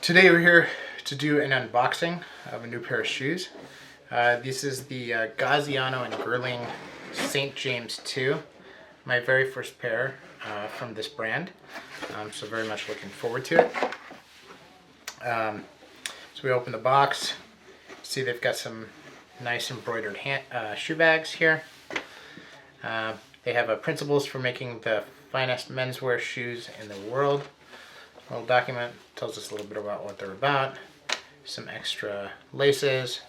Today we're here to do an unboxing of a new pair of shoes. This is the Gaziano and Girling St. James 2, my very first pair from this brand. So very much looking forward to it. So we open the box, see they've got some nice embroidered shoe bags here. They have principles for making the finest menswear shoes in the world. A little document tells us a little bit about what they're about. Some extra laces,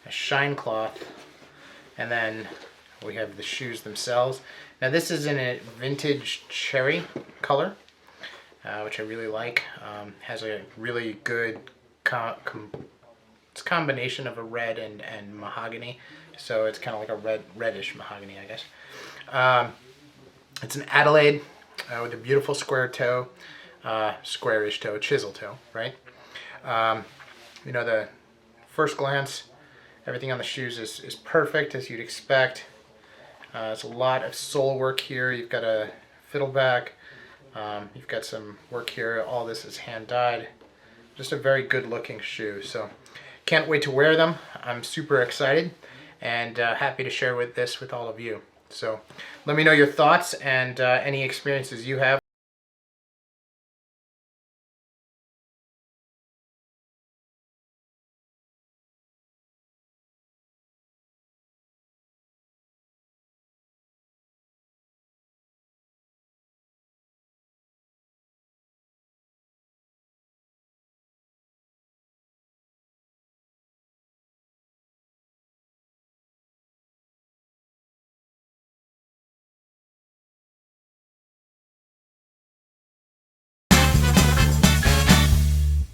a shine cloth, and then we have the shoes themselves. Now this is in a vintage cherry color, which I really like. Has a really good it's a combination of a red and mahogany, so it's kind of like a reddish mahogany, I guess. It's an Adelaide with a beautiful square toe. Squarish toe, chisel toe, right? You know, the first glance, everything on the shoes is perfect as you'd expect. There's a lot of sole work here. You've got a fiddleback. You've got some work here. All this is hand dyed. Just a very good looking shoe. So can't wait to wear them. I'm super excited and happy to share this with all of you. So let me know your thoughts and any experiences you have